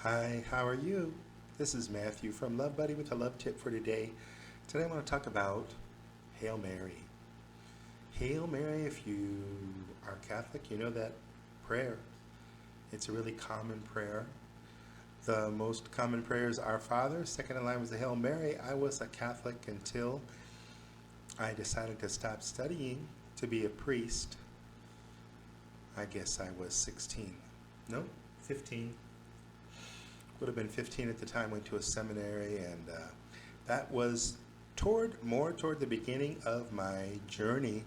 Hi, how are you? This is Matthew from LoveBudi with a love tip for today. Today I want to talk about Hail Mary. Hail Mary, if you are Catholic, you know that prayer. It's a really common prayer. The most common prayer is Our Father. Second in line was the Hail Mary. I was a Catholic until I decided to stop studying to be a priest. I guess I was 16. No, 15. Would have been 15 at the time, went to a seminary, and that was more toward the beginning of my journey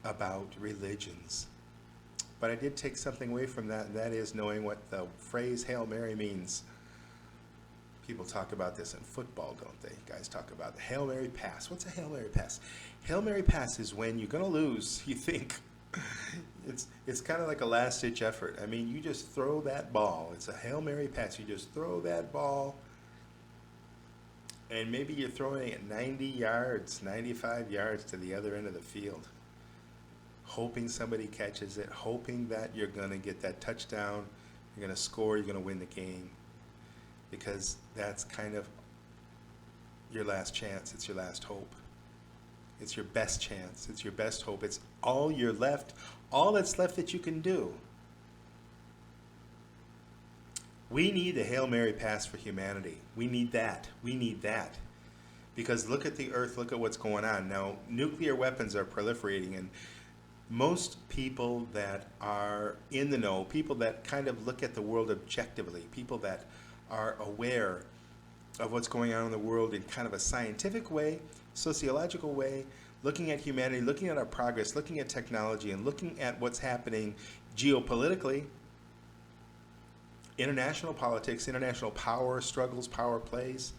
about religions. But I did take something away from that, and that is knowing what the phrase Hail Mary means. People talk about this in football, don't they? Guys talk about the Hail Mary pass. What's a Hail Mary pass? Hail Mary pass is when you're going to lose, you think. It's kind of like a last-ditch effort. I mean, you just throw that ball. It's a Hail Mary pass. You just throw that ball, and maybe you're throwing it 90 yards, 95 yards to the other end of the field, hoping somebody catches it, hoping that you're going to get that touchdown, you're going to score, you're going to win the game, because that's kind of your last chance. It's your last hope. It's your best chance. It's your best hope. It's all that's left that you can do. We need a Hail Mary pass for humanity. We need that. We need that. Because look at the earth, look at what's going on. Now, nuclear weapons are proliferating, and most people that are in the know, people that kind of look at the world objectively, people that are aware of what's going on in the world in kind of a scientific way, sociological way, looking at humanity, looking at our progress, looking at technology, and looking at what's happening geopolitically, international politics, international power struggles, power plays.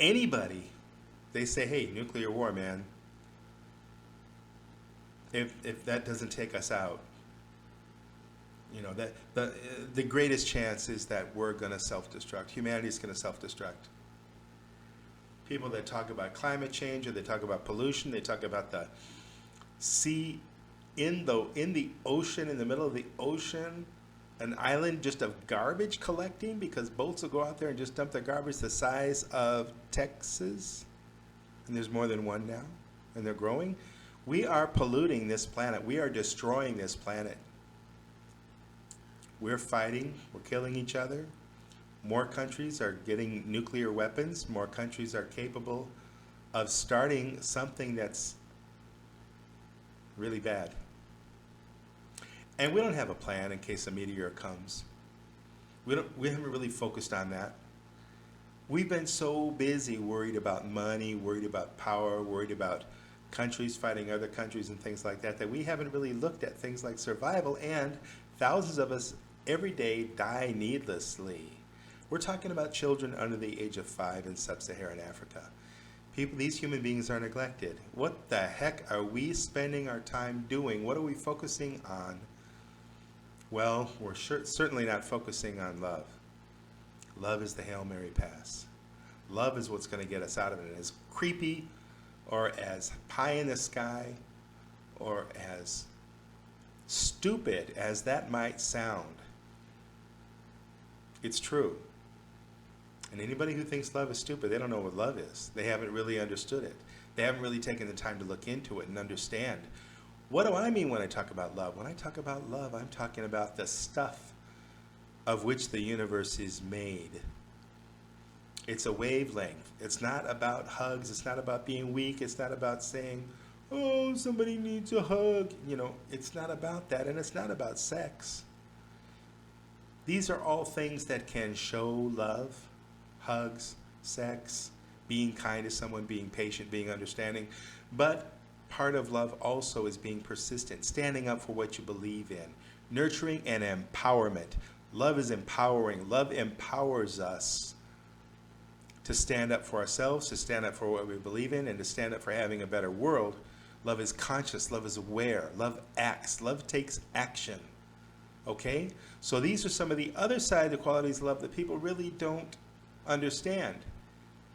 Anybody, they say, hey, nuclear war, man. If that doesn't take us out, you know, that the greatest chance is that we're going to self-destruct. Humanity is going to self-destruct. People that talk about climate change, or they talk about pollution, they talk about the sea in the ocean, in the middle of the ocean, an island just of garbage collecting, because boats will go out there and just dump their garbage the size of Texas, and there's more than one now, and they're growing. We are polluting this planet. We are destroying this planet. We're fighting, we're killing each other. More countries are getting nuclear weapons. More countries are capable of starting something that's really bad. And we don't have a plan in case a meteor comes. We haven't really focused on that. We've been so busy worried about money, worried about power, worried about countries fighting other countries and things like that, that we haven't really looked at things like survival, and thousands of us every day die needlessly. We're talking about children under the age of 5 in sub-Saharan Africa. These human beings are neglected. What the heck are we spending our time doing? What are we focusing on? Well, we're certainly not focusing on love. Love is the Hail Mary pass. Love is what's going to get us out of it. As creepy or as pie in the sky or as stupid as that might sound, it's true. And anybody who thinks love is stupid, they don't know what love is. They haven't really understood it. They haven't really taken the time to look into it and understand. What do I mean when I talk about love? When I talk about love, I'm talking about the stuff of which the universe is made. It's a wavelength. It's not about hugs. It's not about being weak. It's not about saying, oh, somebody needs a hug. You know, it's not about that, and it's not about sex. These are all things that can show love. Hugs, sex, being kind to someone, being patient, being understanding. But part of love also is being persistent, standing up for what you believe in, nurturing and empowerment. Love is empowering. Love empowers us to stand up for ourselves, to stand up for what we believe in, and to stand up for having a better world. Love is conscious. Love is aware. Love acts. Love takes action. Okay? So these are some of the other side of the qualities of love that people really don't understand.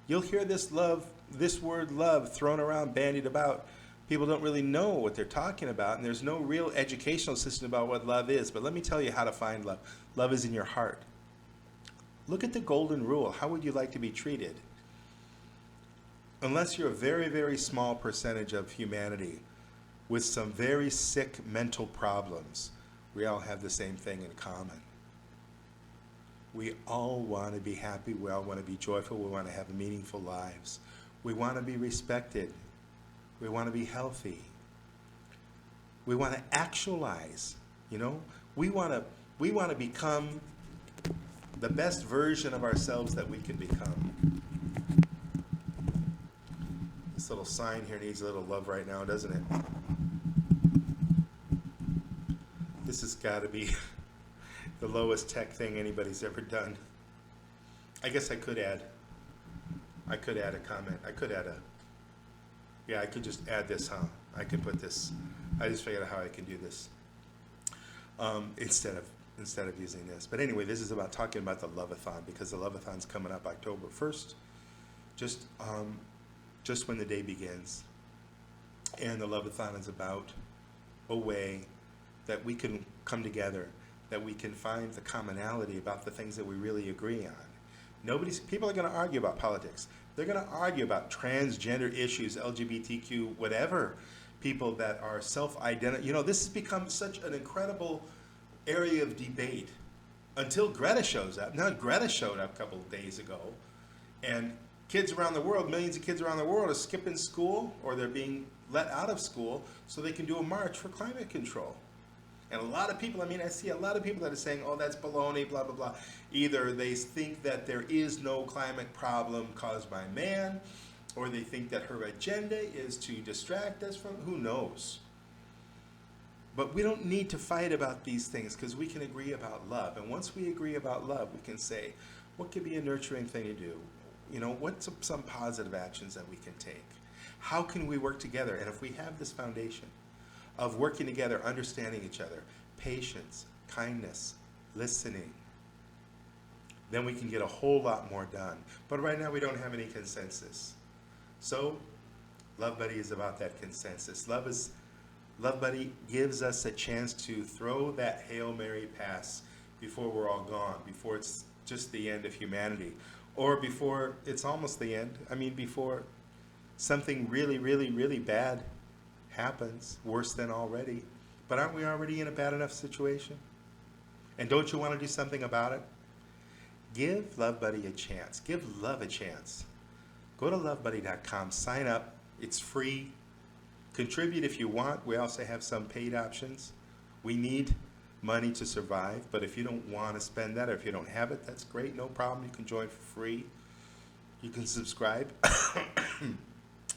You'll hear this word love thrown around, bandied about. People don't really know what they're talking about, and there's no real educational system about what love is. But let me tell you how to find love. Love is in your heart. Look at the golden rule. How would you like to be treated? Unless you're a very, very small percentage of humanity with some very sick mental problems, we all have the same thing in common. We all want to be happy. We all want to be joyful. We want to have meaningful lives. We want to be respected. We want to be healthy. We want to actualize, you know? We want to become the best version of ourselves that we can become. This little sign here needs a little love right now, doesn't it? This has got to be the lowest tech thing anybody's ever done. I guess I could add a comment. I could just add this, huh? I could put this. I just figured out how I can do this instead of using this. But anyway, this is about talking about the LoveAthon, because the LoveAthon's coming up October 1st, just when the day begins. And the LoveAthon is about a way that we can come together, that we can find the commonality about the things that we really agree on. People are going to argue about politics. They're going to argue about transgender issues, LGBTQ, whatever. People that are self-identified. You know, this has become such an incredible area of debate until Greta shows up. Now, Greta showed up a couple of days ago, and kids around the world, millions of kids around the world are skipping school, or they're being let out of school so they can do a march for climate control. And a lot of people, I see a lot of people that are saying, oh, that's baloney, blah, blah, blah. Either they think that there is no climate problem caused by man, or they think that her agenda is to distract us from, who knows. But we don't need to fight about these things, because we can agree about love. And once we agree about love, we can say, what could be a nurturing thing to do? You know, what's some positive actions that we can take? How can we work together? And if we have this foundation of working together, understanding each other, patience, kindness, listening, then we can get a whole lot more done. But right now we don't have any consensus. So LoveBudi is about that consensus. LoveBudi gives us a chance to throw that Hail Mary pass before we're all gone, before it's just the end of humanity, or before it's almost the end. Before something really, really, really bad happens, worse than already. But aren't we already in a bad enough situation? And don't you want to do something about it? Give LoveBudi a chance. Give love a chance. Go to LoveBudi.com, sign up. It's free. Contribute if you want. We also have some paid options. We need money to survive, but if you don't want to spend that, or if you don't have it, that's great, no problem. You can join for free. You can subscribe.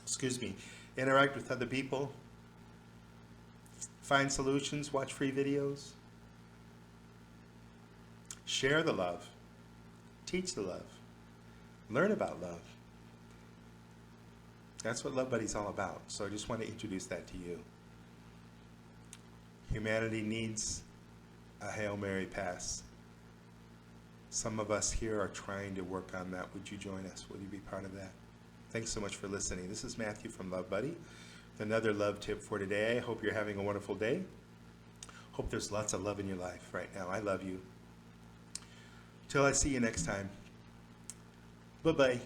Excuse me. Interact with other people. Find solutions, watch free videos. Share the love. Teach the love. Learn about love. That's what LoveBudi's all about. So I just want to introduce that to you. Humanity needs a Hail Mary pass. Some of us here are trying to work on that. Would you join us? Would you be part of that? Thanks so much for listening. This is Matthew from LoveBudi with another love tip for today. I hope you're having a wonderful day. Hope there's lots of love in your life right now. I love you. Till I see you next time. Bye-bye.